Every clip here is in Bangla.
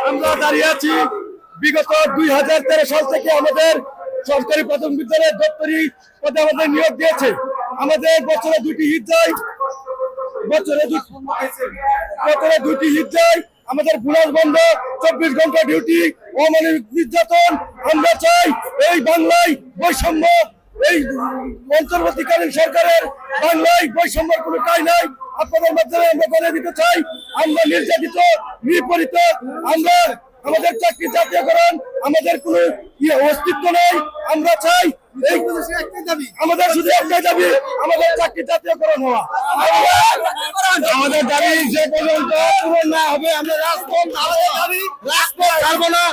আমরা দাঁড়িয়ে আছি বিগত 2013 সাল থেকে আমাদের সরকারি প্রাথমিক বিদ্যালয়ের দপ্তরি পদে আমাদের নিয়োগ দিয়েছে। আমাদের বছরে দুটি হিট যায়, আমাদের বোনাস বন্ধ, 24 ঘন্টা ডিউটি, অমানবিক নির্যাতন। আমরা চাই এই বাংলায় বৈষম্য, এই অন্তর্বর্তীকালীন সরকারের বাংলায় বৈষম্যের কোনো ঠাঁই নাই। আপনাদের মাধ্যমে আমরা বলে দিতে চাই, আমরা নির্যাতিত, নিপীড়িত। আমরা আমাদের চাকরি জাতীয়করণ, আমাদের কোনো অস্তিত্ব নেই। আমরা চাই আমাদের শুধু একটাই দাবি, আমাদের চাকরি জাতীয়করণ হওয়া। আমাদের দাবি যে পর্যন্ত পূরণ না হবে আমরা রাজপথ ছাড়বো না।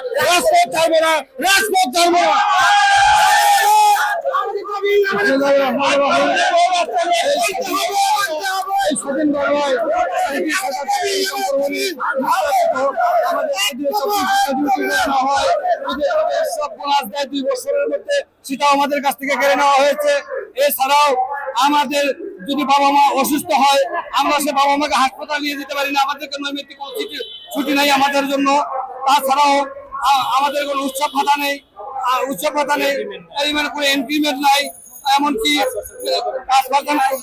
সেটাও আমাদের কাছ থেকে কেড়ে নেওয়া হয়েছে। এছাড়াও আমাদের যদি বাবা মা অসুস্থ হয়, আমরা সে বাবা মাকে হাসপাতাল নিয়ে যেতে পারি না, আমাদেরকে নৈমিত্তিক কোনো ছুটি নেই আমাদের জন্য। তাছাড়াও আমাদের কোনো উৎসব ভাতা নেই, কোনো ইনক্রিমেন্ট নাই, এমনকি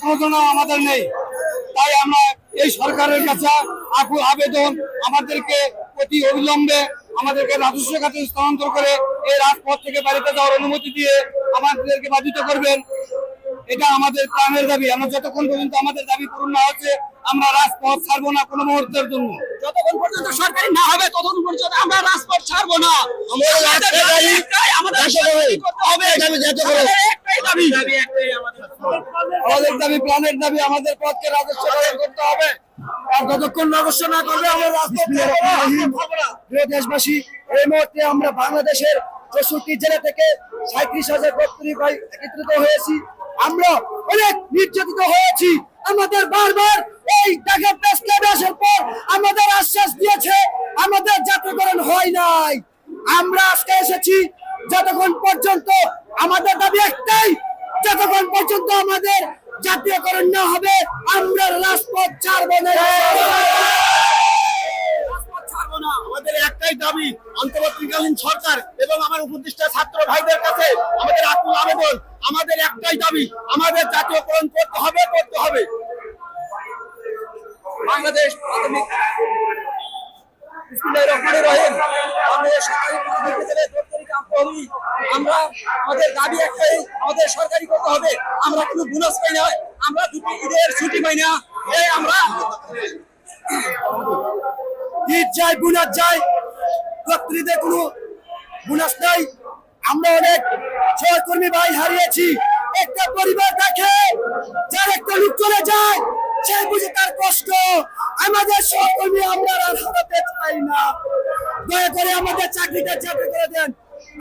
প্রয়োজনও আমাদের নেই। তাই আমরা এই সরকারের কাছে আকুল আবেদন, আমাদেরকে অতি অবিলম্বে আমাদেরকে রাজস্ব খাতে স্থানান্তর করে এই রাজপথ থেকে বাড়িতে যাওয়ার অনুমতি দিয়ে আমাদেরকে বাধিত করবেন। এটা আমাদের প্রাণের দাবি। আমরা যতক্ষণ পর্যন্ত আমাদের দাবি পূরণ না হচ্ছে আমরা রাজপথ ছাড়বো না কোনো মুহূর্তের জন্য। যতক্ষণ পর্যন্ত সরকারি না হবে ততক্ষণ পর্যন্ত আমরা রাজপথ ছাড়বো না। আমাদের দাবি প্রাণের দাবি, আমাদের পথকে রাজস্ব করতে হবে। আর যতক্ষণ রাজস্ব না করবে আমরা রাজপথ ছাড়বো না। প্রিয় দেশবাসী, এই মুহূর্তে আমরা বাংলাদেশের 64 জেলা থেকে 37,000 দপ্তরি ভাই একত্রিত হয়েছি। আমরা অনেক নির্যাতিত হয়েছি। আমাদের বারবার এই ঢাকা প্রেস ক্লাবে আসার পর আমাদের আশ্বাস দিয়েছে আমাদের জাতীয়করণ হয় নাই। আমরা আজকে এসেছি, যতক্ষণ পর্যন্ত আমাদের দাবি একটাই, যতক্ষণ পর্যন্ত আমাদের জাতীয়করণ না হবে আমরা রাজপথ ছাড়বো না। আমাদের একটাই দাবি, অন্তর্বর্তীকালীন সরকার এবং আমার উপদেষ্টা ছাত্র ভাইদের কাছে আমাদের আকুল আবেদন, আমাদের একটাই দাবি, আমাদের জাতীয়করণ করতে হবে। বাংলাদেশ প্রাথমিক আমরা আমাদের দাবি একটাই, আমাদের সরকারি করতে হবে। আমরা কোনো বোনাস পাই না, আমরা দুটি ঈদের ছুটি পাই না। আমরা ঈদ যাই, বোনাস যাই, দপ্তরিতে কোনো বোনাস নাই। আমরা অনেক সহকর্মী ভাই হারিয়েছি। একটা পরিবার দেখে যার একটা লোক চলে যায়, সে বুঝে তার কষ্ট। আমাদের সহকর্মী আমরা আর হারাতে চাই না। দয়া করে আমাদের চাকরিটা চাকরি করে দেন।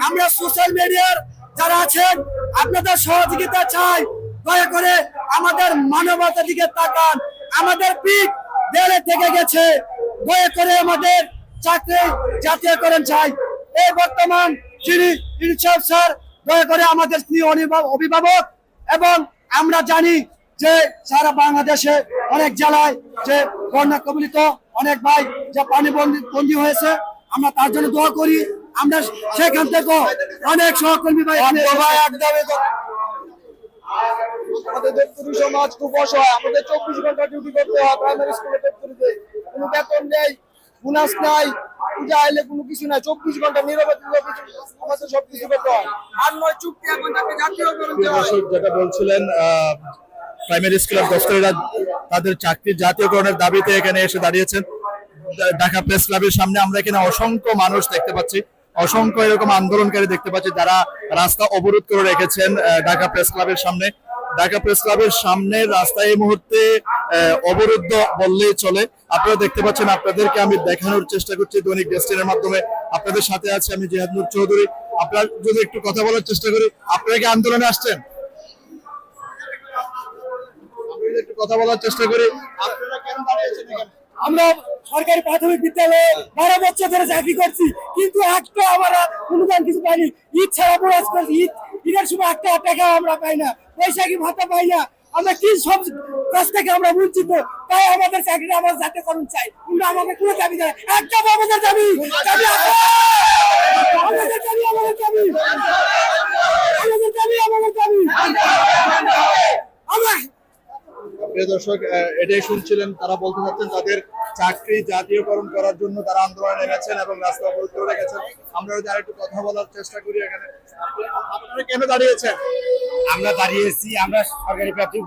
আমরা সোশ্যাল মিডিয়ার যারা আছেন আপনাদের সহযোগিতা চাই। দয়া করে আমাদের মানবতার দিকে তাকান। আমাদের পিঠ দেয়ালে থেকে গেছে। দয়া করে আমাদের চাকরি জাতীয়করণ চাই। এই বর্তমান যিনি ইনসাফ স্যার, দয়া করে আমাদের প্রিয় অভিভাবক, এবং আমরা জানি যে সারা বাংলাদেশে অনেক জেলায় যে বন্যা কবলিত অনেক ভাই যে পানি বন্দী হয়েছে, আমরা তার জন্য দোয়া করি। আমরা সেখান থেকে অনেক সহকর্মী ভাই আমাদের দপ্তরি সমাজ খুব অসহায়। আমাদের 24 ঘন্টা ডিউটি করতে হয় প্রাইমারি স্কুলের দপ্তরিতে। কোনো বেতন নেই, বোনাস নাই, পূজা আইলে কোনো কিছু নাই। 24 ঘন্টা নীরবে আমাদের সবকিছু করতে হয়। আর নয় চুক্তি এখন তাকে জাতীয়করণ দেওয়া হয়। যেটা বলছিলেন, প্রাইমারি স্কুলের দপ্তরিরা তাদের চাকরি জাতীয়করণের দাবিতে এখানে এসে দাঁড়িয়েছেন ঢাকা প্রেস ক্লাবের সামনে। আমরা এখানে অসংখ্য মানুষ দেখতে পাচ্ছি, অসংখ্য এরকম আন্দোলনকারী দেখতে পাচ্ছি যারা রাস্তা অবরোধ করে রেখেছেন ঢাকা প্রেস ক্লাবের সামনে। ঢাকা প্রেস ক্লাবের সামনে রাস্তা এই মুহূর্তে অবরুদ্ধ বললেই চলে। আপনারা দেখতে পাচ্ছেন, আপনাদেরকে আমি দেখানোর চেষ্টা করছি দৈনিক ডেস্টিনের মাধ্যমে। আপনাদের সাথে আছে আমি জিহাদ নূর চৌধুরী। আপনারা যদি একটু কথা বলার চেষ্টা করি, আপনারা কি আন্দোলনে আসছেন? একটু কথা বলার চেষ্টা করি, আপনারা কেন দাঁড়িয়েছেন এখানে? আমরা সরকারি প্রাথমিক বিদ্যালয়ে 12 বছর ধরে চাকরি করছি, কিন্তু একটা আমরা অনুদান কিছু পাইনি। ঈদ ছাড়া বোনাস করছি, ঈদের সময় একটা টাকা আমরা পাই না, বৈশাখী ভাতা পাই না। আমরা কি সব কাছ থেকে আমরা বঞ্চিত, তাই আমাদের চাকরি আমার জাতীয়করণ চাই। কিন্তু আমাদের কোনো দাবি নেই, একটা আমাদের দাবি, দাবি আছে। আমাদের দাবি, আমাদের দাবি, আমাদের দাবি, আমাদের দাবি। আমরা প্রিয় দর্শক, এটাই শুনছিলেন, তারা বলতে চাচ্ছেন তাদের চাকরি জাতীয়করণ করার জন্য তারা আন্দোলনে নেমেছেন এবং রাস্তা অবরোধ করে রেখেছেন। আমরা যদি আরেকটু কথা বলার চেষ্টা করি এখানে, আপনারা কেন দাঁড়িয়েছেন? আমরা দাঁড়িয়েছি, আমরা সরকারি প্রাথমিক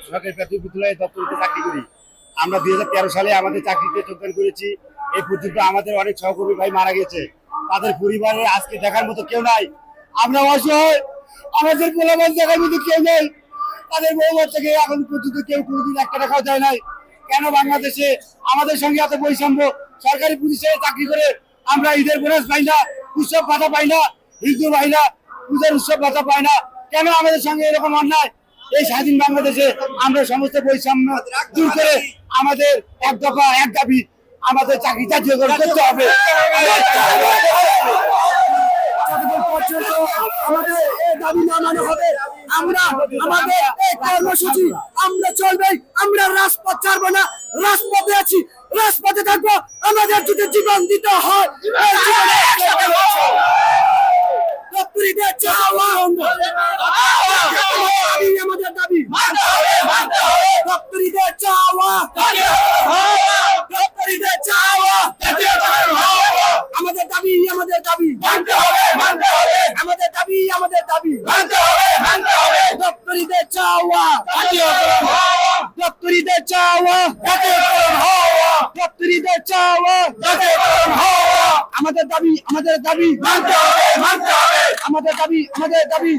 সরকারি প্রাথমিক বিদ্যালয়ে দপ্তরিতে চাকরি করি। আমরা 2013 সালে আমাদের চাকরিতে যোগদান করেছি। এই পর্যন্ত আমাদের অনেক সহকর্মী ভাই মারা গেছে, তাদের পরিবারে আজকে দেখার মতো কেউ নাই। আমরা অসহায়, আমাদের পোলাপান দেখার মতো কেউ নেই। তাদের বউ বাচ্চাকে এখন পর্যন্ত কেউ কোনোদিন 1 টাকাও দেয় নাই। কেন বাংলাদেশে আমাদের সঙ্গে এত বৈষম্য? সরকারি পুলিশে চাকরি করে আমরা ঈদের বোনাস পাই না, উৎসব ভাতা পাই না, হিন্দু পাই না, পূজার উৎসব ভাতা পাই না। কেন আমাদের সঙ্গে এরকম অন্যায়? এই স্বাধীন বাংলাদেশে আমরা সমস্ত বৈষম্য দূর করে আমাদের এক দফা এক দাবি, আমাদের চাকরি জাতীয়করণ করতে হবে। যতক্ষণ পর্যন্ত আমাদের এই দাবি না মানা হবে, আমরা আমাদের এই কর্মসূচি আমরা চলবেই। আমরা রাজপথ ছাড়বো না, রাজপথে আছি, রাজপথে থাকবো। আমাদের যদি জীবন দিতে হয়, এই জীবনে একসাথে বাঁচবো। দপ্তরিদের চাওয়া আমাদের দাবি, দপ্তরিদের চাওয়া, দপ্তরিদের চাওয়া, আমাদের দাবি, আমাদের দাবি, আমাদের দাবি, আমাদের দাবি, দপ্তরিদের চাওয়া, দপ্তরিদের চাওয়া, দপ্তরিদের চাওয়া, আমাদের দাবি, আমাদের দাবি, আমাদের দাবি, আমাদের দাবি,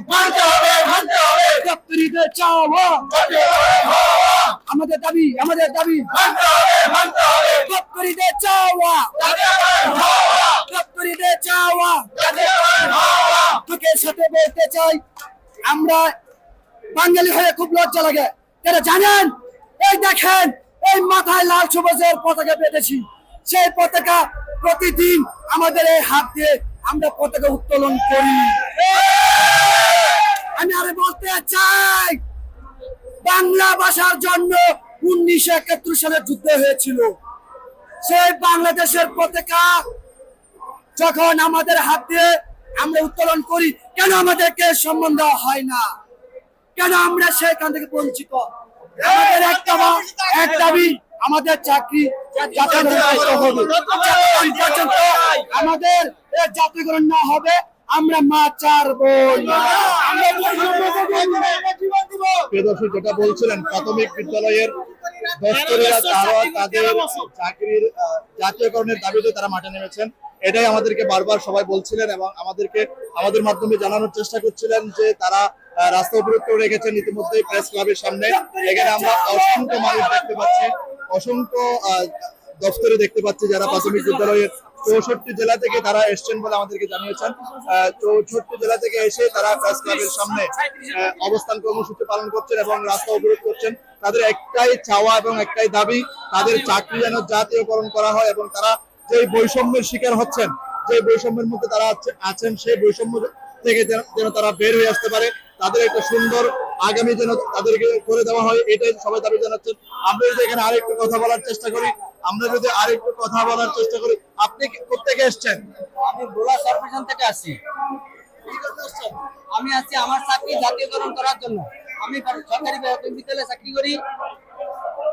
দপ্তরিদের চাওয়া, আমাদের দাবি, আমাদের দাবি, দপ্তরিদের চাওয়া, দপ্তরিদের চাওয়া। তোকে সাথে বলতে চাই, আমরা বাঙালি হয়ে খুব লজ্জা লাগে। তারা জানেন, এই দেখেন, এই মাথায় লাল সবুজের পতাকা পেতেছি। সেই পতাকা প্রতিদিন আমাদের এই হাত দিয়ে আমরা পতাকা উত্তোলন করি। আমি আরে বলতে চাই, বাংলা ভাষার জন্য 1971 সালে যুদ্ধ হয়েছিল। সেই বাংলাদেশের পতাকা যখন আমাদের হাত দিয়ে আমরা উত্তোলন করি, কেন আমাদেরকে সম্মান দেওয়া হয় না? কেন আমরা সেখান থেকে বঞ্চিত? আমাদের এক দাবি, আমাদের চাকরি জাতীয়করণ করতে হবে। যতক্ষণ পর্যন্ত আমাদের জাতীয়করণ না হবে, আমরা মা চারবো না। প্রিয় দর্শক, যেটা বলছিলেন, প্রাথমিক বিদ্যালয়ের দপ্তরিরা তারা তাদের চাকরির জাতীয়করণের দাবিতে তারা মাঠে নেমেছেন। এটাই আমাদেরকে বারবার সবাই বলছিলেন এবং আমাদের মাধ্যমে জানানোর চেষ্টা করছিলেন যে তারা রাস্তা অবরোধ করে রেখেছেন ইতিমধ্যে প্রেস ক্লাবের সামনে। এখানে আমরা অসংখ্য মানুষ দেখতে পাচ্ছি, অসংখ্য দপ্তরে দেখতে পাচ্ছি যারা প্রাথমিক বিদ্যালয়ের 64 জেলা থেকে তারা এসছেন বলে আমাদেরকে জানিয়েছেন। 64 জেলা থেকে এসে তারা প্রেস ক্লাবের সামনে অবস্থান কর্মসূচি পালন করছেন এবং রাস্তা অবরোধ করছেন। তাদের একটাই চাওয়া এবং একটাই দাবি, তাদের চাকরি যেন জাতীয়করণ করা হয় এবং তারা যে বৈষম্যের শিকার হচ্ছেন, যে বৈষম্যের মধ্যে তারা আছেন, সেই বৈষম্য থেকে যেন তারা বের হয়ে আসতে পারে, তাদের একটা সুন্দর আগামী যেন তাদেরকে করে দেওয়া হয়, এটাই সবাই দাবি জানাচ্ছেন। আমরা যদি এখানে আরেকটু কথা বলার চেষ্টা করি, আপনি কোথেকে এসছেন? আমি ভোলা সার্ভিসন থেকে আসছি। আমি আছি আমার চাকরি জাতীয়করণ করার জন্য। আমি সরকারি প্রাথমিক বিদ্যালয়ে চাকরি করি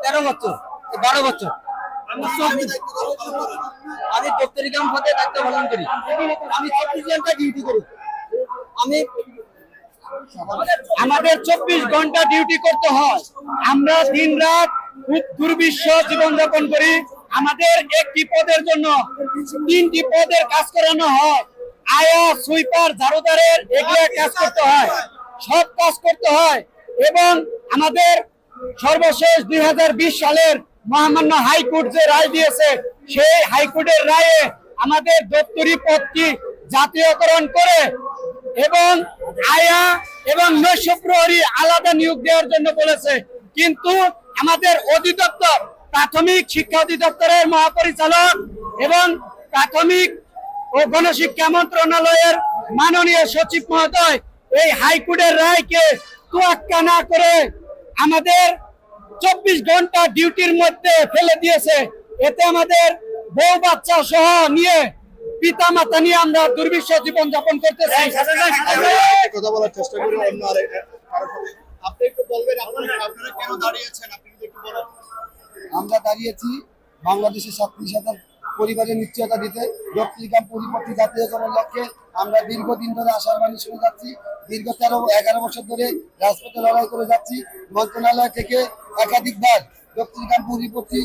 12 বছর। আমি দপ্তরি কাম পদে দায়িত্ব পালন করি। আমি 24 ঘন্টা ডিউটি করি। আমাদের 24 ঘন্টা ডিউটি করতে হয়। আমরা দিন রাত খুব দুর্বিষহ জীবনযাপন করি। আমাদের একটি পদের জন্য 3টি পদের কাজ করানো হয়। আয়া, সুইপার, ঝাড়ুদারের এগুলো কাজ করতে হয়, সব কাজ করতে হয়। এবং আমাদের সর্বশেষ 2020 সালের মহামান্য হাইকোর্ট যে রায় দিয়েছে, সেই হাইকোর্টের রায়ে আমাদের দপ্তরি পদটি জাতীয়করণ করে এবং আয়া এবং নৈশ প্রহরী আলাদা নিয়োগ দেওয়ার জন্য বলেছে। কিন্তু আমাদের অধিদপ্তর, প্রাথমিক শিক্ষা অধিদপ্তরের মহাপরিচালক এবং প্রাথমিক ও গণশিক্ষা মন্ত্রণালয়ের মাননীয় সচিব মহোদয় এই হাইকোর্টের রায়কে তোয়াক্কা না করে আমাদের 24 ঘন্টা ডিউটির মধ্যে ফেলে দিয়েছে। এতে আমাদের বউ বাচ্চা সহ নিয়ে পিতা মাতা নিয়ে আমরা দুর্বিষহ জীবন যাপন করতেছি। কথা বলার চেষ্টা করি অন্য কারোর সাথে। আপনি একটু বলবেন আপনারা কেন দাঁড়িয়েছেন, আপনি যদি একটু বলেন। আমরা দাঁড়িয়েছি বাংলাদেশের 37,000 পরিবারের নিশ্চয়তা দিতে ডক্টর পরিপত্তি জাতীয়করণের লক্ষ্যে আমরা দীর্ঘদিন ধরে আশার বাণী শুনে যাচ্ছি। দীর্ঘ 13-11 বছর ধরে রাজপথে লড়াই করে যাচ্ছি। মন্ত্রণালয় থেকে একাধিকবার ডক্টর পরিপত্তি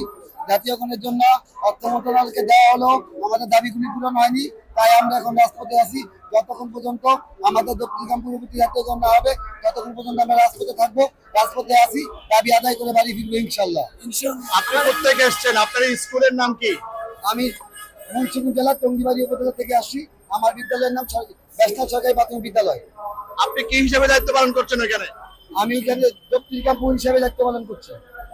জাতীয়করণের জন্য অর্থ মন্ত্রণালয়কে দেওয়া হলো, আমাদের দাবিগুলি পূরণ হয়নি। তাই আমরা এখন রাজপথে আছি। যতক্ষণ পর্যন্ত আমাদের দক্ষিণ পূর্ববর্তী জাতীয়করণ না হবে ততক্ষণ পর্যন্ত আমরা রাজপথে থাকবো, রাজপথে আছি, দাবি আদায় করে বাড়ি ফিরবো ইনশাল্লাহ। আপনি কোথেকে এসেছেন, আপনার এই স্কুলের নাম কি? আমি মুন্সিগঞ্জ জেলার টঙ্গিবাড়ি উপজেলা থেকে আসছি। আমার বিদ্যালয়ের নাম ন্যাশনাল সরকারি প্রাথমিক বিদ্যালয়। আপনি কি হিসেবে দায়িত্ব পালন করছেন এখানে? আমি এখানে দক্ষিণ হিসেবে দায়িত্ব পালন করছি।